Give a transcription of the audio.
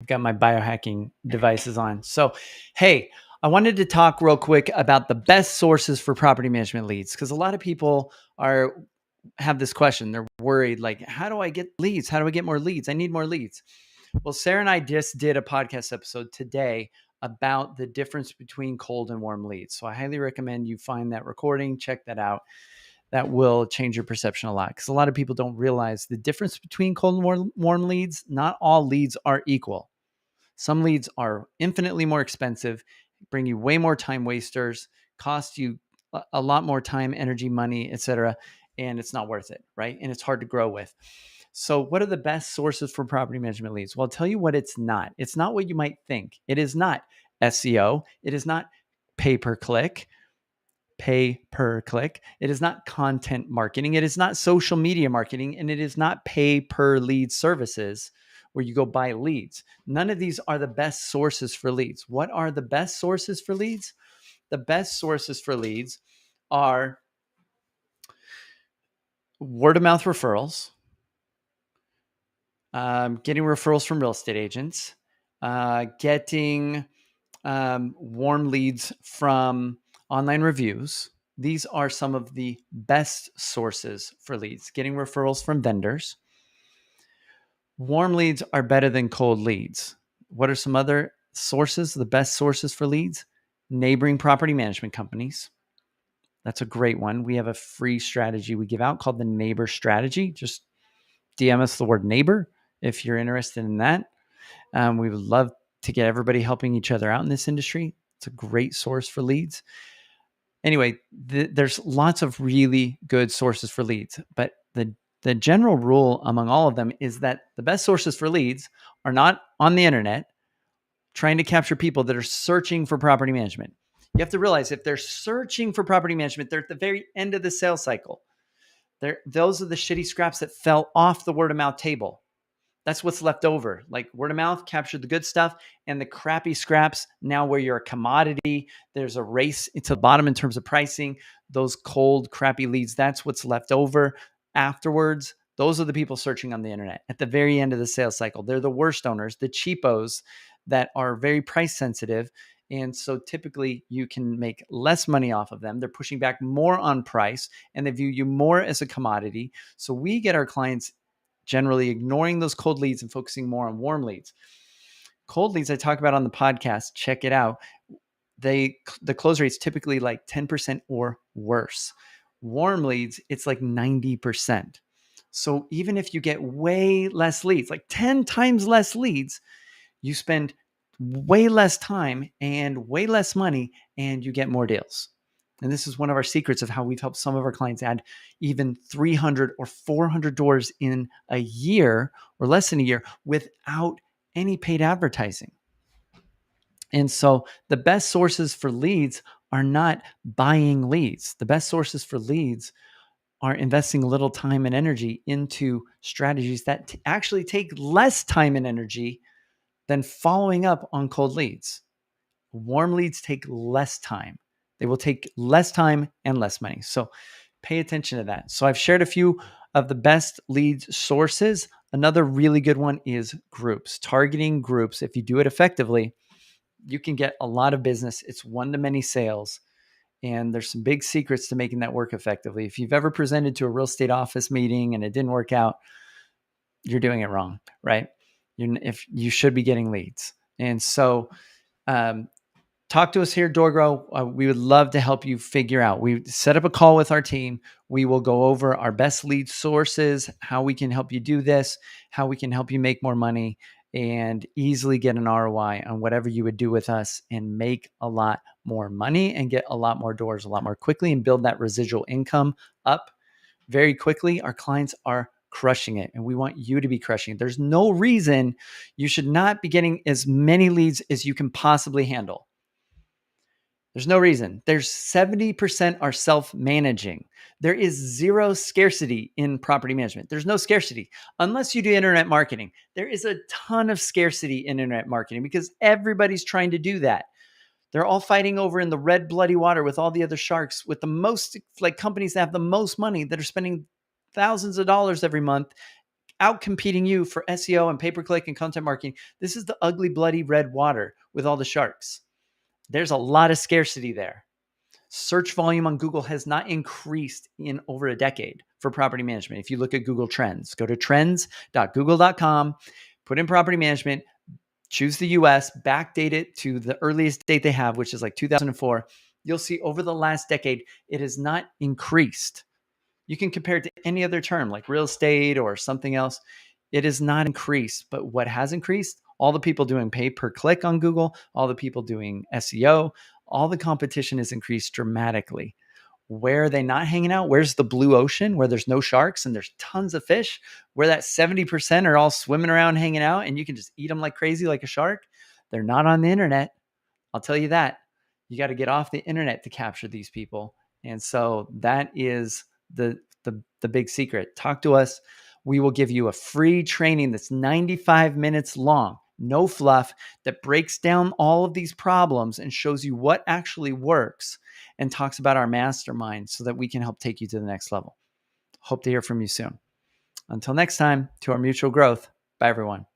I've got my biohacking devices on. So, hey, I wanted to talk real quick about the best sources for property management leads because a lot of people are have this question. They're worried, like, how do I get leads? How do I get more leads? I need more leads. Well, Sarah and I just did a podcast episode today about the difference between cold and warm leads. So I highly recommend you find that recording, check that out. That will change your perception a lot because a lot of people don't realize the difference between cold and warm leads. Not all leads are equal. Some leads are infinitely more expensive, bring you way more time wasters, cost you a lot more time, energy, money, etc., and it's not worth it, right? And it's hard to grow with. So, what are the best sources for property management leads? Well, I'll tell you what it's not. It's not what you might think. It is not SEO. It is not pay per click. Pay per click. It is not content marketing. It is not social media marketing. And it is not pay per lead services where you go buy leads. None of these are the best sources for leads. What are the best sources for leads? The best sources for leads are word of mouth referrals, getting referrals from real estate agents, getting warm leads from online reviews. These are some of the best sources for leads. Getting referrals from vendors. Warm leads are better than cold leads. What are some other sources, the best sources for leads? Neighboring property management companies. That's a great one. We have a free strategy we give out called the neighbor strategy. Just DM us the word neighbor if you're interested in that. We would love to get everybody helping each other out in this industry. It's a great source for leads. Anyway, there's lots of really good sources for leads, but the general rule among all of them is that the best sources for leads are not on the internet trying to capture people that are searching for property management. You have to realize if they're searching for property management, they're at the very end of the sales cycle. Those are the shitty scraps that fell off the word of mouth table. That's what's left over. Like word of mouth captured the good stuff, and the crappy scraps, now where you're a commodity, there's a race to the bottom in terms of pricing. Those cold, crappy leads, that's what's left over afterwards. Those are the people searching on the internet at the very end of the sales cycle. They're the worst owners, the cheapos that are very price sensitive. And so typically you can make less money off of them. They're pushing back more on price and they view you more as a commodity. So we get our clients generally ignoring those cold leads and focusing more on warm leads. Cold leads I talk about on the podcast, check it out. The close rate's typically like 10% or worse. Warm leads, it's like 90%. So even if you get way less leads, like 10 times less leads, you spend way less time and way less money and you get more deals. And this is one of our secrets of how we've helped some of our clients add even 300 or 400 doors in a year or less than a year without any paid advertising. And so the best sources for leads are not buying leads. The best sources for leads are investing a little time and energy into strategies that actually take less time and energy than following up on cold leads. Warm leads take less time. They will take less time and less money. So pay attention to that. So I've shared a few of the best lead sources. Another really good one is groups. Targeting groups, if you do it effectively, you can get a lot of business. It's one-to-many sales. And there's some big secrets to making that work effectively. If you've ever presented to a real estate office meeting and it didn't work out, you're doing it wrong, right? If you should be getting leads. And so talk to us here at DoorGrow. We would love to help you figure out. We set up a call with our team. We will go over our best lead sources, how we can help you do this, how we can help you make more money and easily get an ROI on whatever you would do with us and make a lot more money and get a lot more doors a lot more quickly and build that residual income up very quickly. Our clients are crushing it and we want you to be crushing it. There's no reason you should not be getting as many leads as you can possibly handle. There's no reason. There's 70% are self-managing. There is zero scarcity in property management. There's no scarcity unless you do internet marketing. There is a ton of scarcity in internet marketing because everybody's trying to do that. They're all fighting over in the red bloody water with all the other sharks, with the most like companies that have the most money that are spending thousands of dollars every month out competing you for SEO and pay-per-click and content marketing. This is the ugly, bloody red water with all the sharks. There's a lot of scarcity there. Search volume on Google has not increased in over a decade for property management. If you look at Google Trends, go to trends.google.com, put in property management, choose the US, backdate it to the earliest date they have, which is like 2004. You'll see over the last decade, it has not increased. You can compare it to any other term like real estate or something else. It has not increased. But what has increased? All the people doing pay per click on Google, all the people doing SEO, all the competition has increased dramatically. Where are they not hanging out? Where's the blue ocean where there's no sharks and there's tons of fish? Where that 70% are all swimming around hanging out and you can just eat them like crazy like a shark? They're not on the internet. I'll tell you that. You got to get off the internet to capture these people. And so that is the big secret. Talk to us. We will give you a free training that's 95 minutes long, no fluff, that breaks down all of these problems and shows you what actually works and talks about our mastermind so that we can help take you to the next level. Hope to hear from you soon. Until next time, to our mutual growth. Bye, everyone.